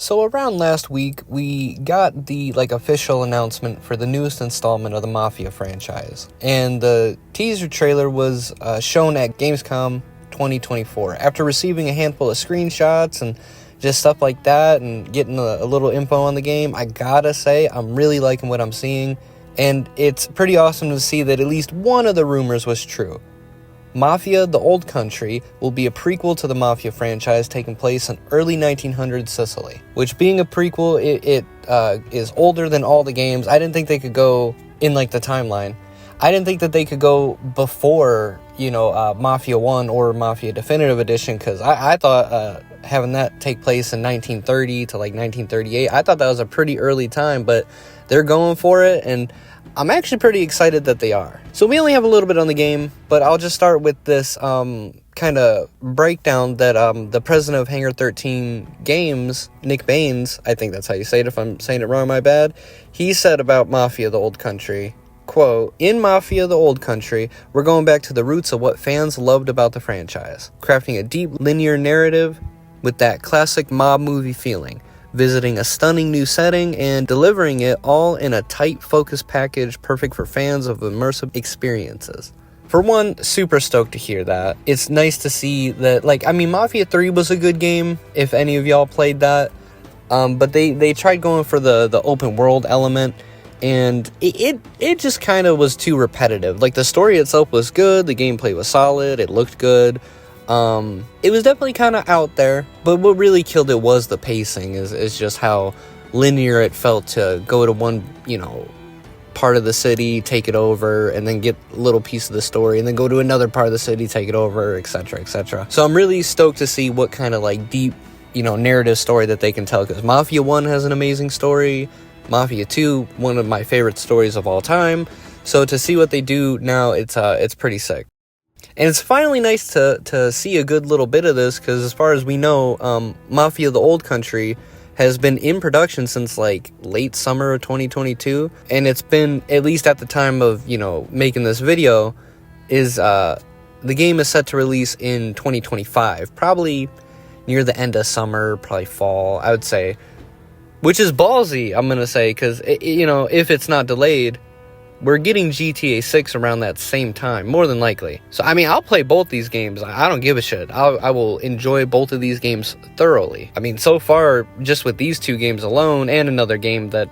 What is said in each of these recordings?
So around last week, we got the official announcement for the newest installment of the Mafia franchise, and the teaser trailer was shown at Gamescom 2024. After receiving a handful of screenshots and just stuff like that, and getting a little info on the game, I gotta say I'm really liking what I'm seeing, and it's pretty awesome to see that at least one of the rumors was true. Mafia: The Old Country will be a prequel to the Mafia franchise taking place in early 1900s Sicily. Which, being a prequel, it is older than all the games. I didn't think they could go in the timeline. I didn't think that they could go before, Mafia 1 or Mafia Definitive Edition, because I thought having that take place in 1930 to 1938, I thought that was a pretty early time, but they're going for it, and I'm actually pretty excited that they are. So we only have a little bit on the game, but I'll just start with this kind of breakdown that the president of Hangar 13 Games, Nick Baines, I think that's how you say it, if I'm saying it wrong, my bad, he said about Mafia: The Old Country, quote, "In Mafia: The Old Country, we're going back to the roots of what fans loved about the franchise, crafting a deep linear narrative with that classic mob movie feeling, visiting a stunning new setting, and delivering it all in a tight, focused package perfect for fans of immersive experiences." For one, super stoked to hear that. It's nice to see that, Mafia 3 was a good game, if any of y'all played that, but they tried going for the open world element, and it just kind of was too repetitive. The story itself was good, the gameplay was solid, it looked good. It was definitely kind of out there, but what really killed it was the pacing, is just how linear it felt to go to one, part of the city, take it over, and then get a little piece of the story, and then go to another part of the city, take it over, etc., etc. So I'm really stoked to see what kind of deep, narrative story that they can tell, because Mafia 1 has an amazing story, Mafia 2, one of my favorite stories of all time, so to see what they do now, it's pretty sick. And it's finally nice to see a good little bit of this, because as far as we know, Mafia: The Old Country has been in production since late summer of 2022, and it's been, at least at the time of making this video, is the game is set to release in 2025, probably near the end of summer, probably fall, I would say, which is ballsy, I'm gonna say, because if it's not delayed, we're getting GTA 6 around that same time, more than likely. So, I'll play both these games. I don't give a shit. I will enjoy both of these games thoroughly. So far, just with these two games alone, and another game that,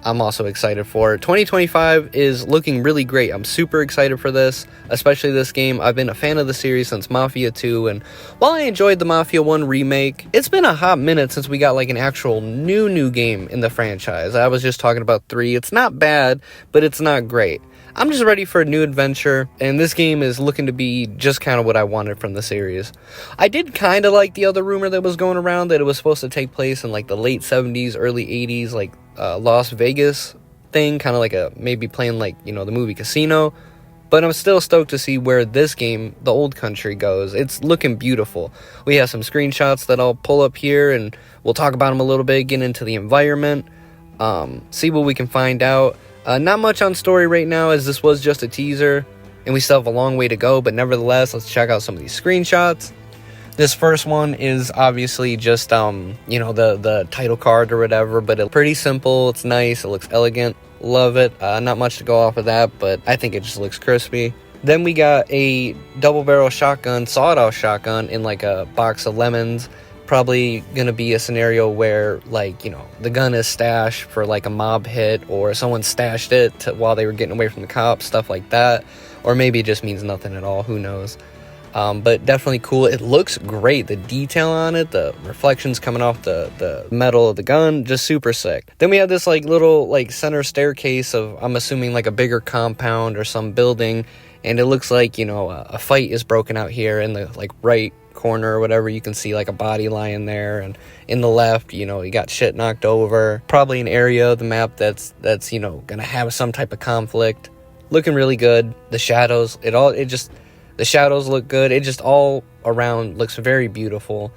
I'm also excited for, 2025 is looking really great. I'm super excited for this, especially this game. I've been a fan of the series since Mafia 2, and while I enjoyed the Mafia 1 remake, it's been a hot minute since we got an actual new game in the franchise. I was just talking about 3. It's not bad, but it's not great. I'm just ready for a new adventure, and this game is looking to be just kind of what I wanted from the series. I did kind of like the other rumor that was going around, that it was supposed to take place in the late 70s, early 80s, Las Vegas thing, kind of maybe playing the movie Casino. But I'm still stoked to see where this game, The Old Country, goes. It's looking beautiful. We have some screenshots that I'll pull up here, and we'll talk about them a little bit, get into the environment, see what we can find out. Not much on story right now, as this was just a teaser, and we still have a long way to go, but nevertheless, let's check out some of these screenshots. This first one is obviously just, the title card or whatever, but it's pretty simple, it's nice, it looks elegant, love it. Not much to go off of that, but I think it just looks crispy. Then we got a double barrel shotgun, sawed-off shotgun, in a box of lemons. Probably gonna be a scenario where the gun is stashed for a mob hit, or someone stashed it while they were getting away from the cops, stuff like that, or maybe it just means nothing at all, who knows. But definitely cool. It looks great, the detail on it, the reflections coming off the metal of the gun, just super sick. Then we have this little center staircase of, I'm assuming a bigger compound or some building, and it looks like a fight is broken out here in the right corner or whatever. You can see a body lying there, and in the left, you got shit knocked over. Probably an area of the map that's gonna have some type of conflict. Looking really good. The shadows, the shadows look good. It just all around looks very beautiful.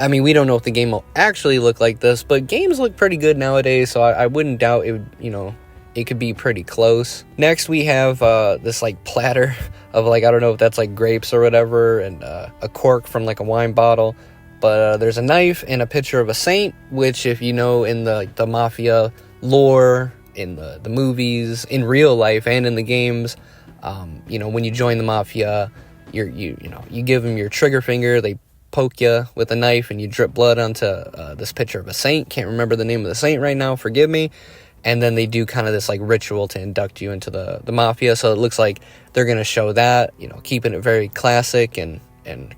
We don't know if the game will actually look like this, but games look pretty good nowadays, so I wouldn't doubt it would, it could be pretty close. Next, we have this platter of I don't know if that's grapes or whatever, and a cork from a wine bottle. But there's a knife and a picture of a saint, which, if you know, in the Mafia lore, in the movies, in real life, and in the games, you know, when you join the Mafia, you give them your trigger finger, they poke you with a knife, and you drip blood onto this picture of a saint. Can't remember the name of the saint right now, forgive me. And then they do kind of this like ritual to induct you into the Mafia, so it looks like they're going to show that, you know, keeping it very classic and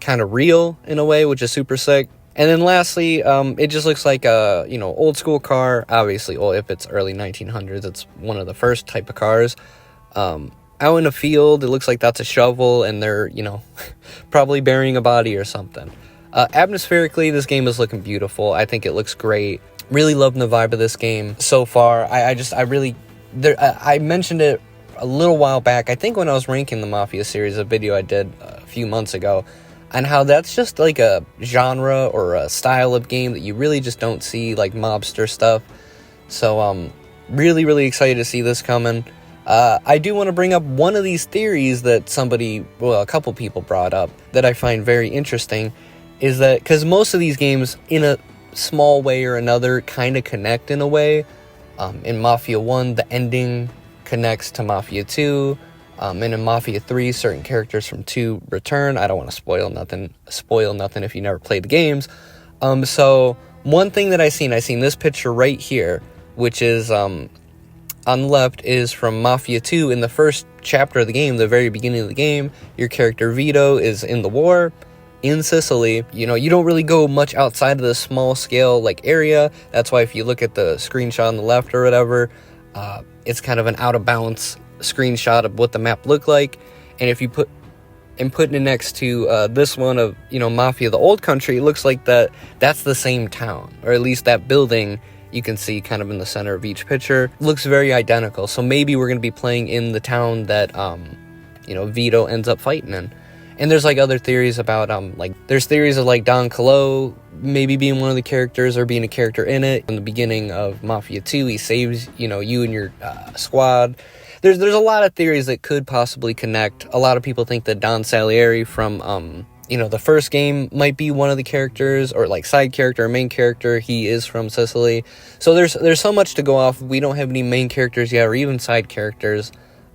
kind of real in a way, which is super sick. And then lastly, it just looks like a, you know, old school car. Obviously, well, if it's early 1900s, it's one of the first type of cars. Out in a field, it looks like that's a shovel, and they're, you know, probably burying a body or something. Atmospherically, this game is looking beautiful. I think it looks great. Really loving the vibe of this game so far. I mentioned it a little while back, I think when I was ranking the Mafia series, a video I did a few months ago, and how that's just like a genre or a style of game that you really just don't see, like mobster stuff. So really excited to see this coming. I do want to bring up one of these theories that a couple people brought up that I find very interesting, is that because most of these games in a small way or another kind of connect in a way. In Mafia 1, the ending connects to Mafia 2, and in Mafia 3, certain characters from 2 return. I don't want to spoil nothing if you never played the games. So one thing that I seen this picture right here, which is on the left, is from Mafia 2. In the first chapter of the game, the very beginning of the game, your character Vito is in the war in Sicily. You know, you don't really go much outside of the small scale like area. That's why if you look at the screenshot on the left or whatever, it's kind of an out of bounds screenshot of what the map looked like. And if you putting it next to this one of, you know, Mafia the Old Country, it looks like that's the same town, or at least that building you can see kind of in the center of each picture looks very identical. So maybe we're going to be playing in the town that you know, Vito ends up fighting in. And there's like other theories about there's theories of like Don Colo maybe being one of the characters or being a character in it. In the beginning of Mafia 2, he saves, you know, you and your squad. There's a lot of theories that could possibly connect. A lot of people think that Don Salieri from you know, the first game might be one of the characters, or like side character or main character. He is from Sicily. So there's so much to go off. We don't have any main characters yet, or even side characters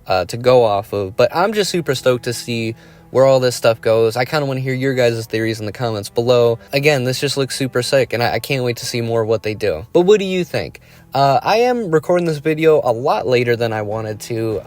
to go off of. But I'm just super stoked to see where all this stuff goes. I kind of want to hear your guys' theories in the comments below. Again, this just looks super sick, and I can't wait to see more of what they do. But what do you think? I am recording this video a lot later than I wanted to.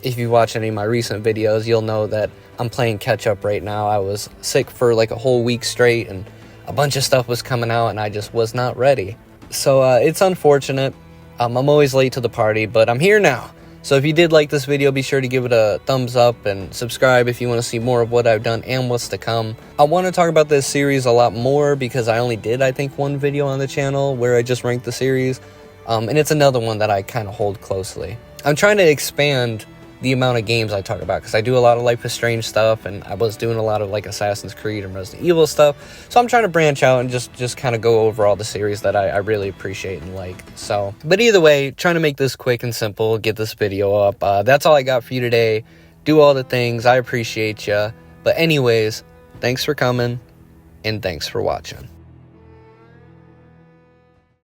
If you watch any of my recent videos, you'll know that I'm playing catch up right now. I was sick for like a whole week straight, and a bunch of stuff was coming out, and I just was not ready. So it's unfortunate. I'm always late to the party, but I'm here now. So if you did like this video, be sure to give it a thumbs up and subscribe if you want to see more of what I've done and what's to come. I want to talk about this series a lot more because I only did, I think, one video on the channel where I just ranked the series. And it's another one that I kind of hold closely. I'm trying to expand the amount of games I talk about, because I do a lot of Life is Strange stuff, and I was doing a lot of like Assassin's Creed and Resident Evil stuff. So I'm trying to branch out and just kind of go over all the series that I really appreciate and like. So, but either way, trying to make this quick and simple, get this video up. That's all I got for you today. Do all the things. I appreciate you. But anyways, thanks for coming, and thanks for watching.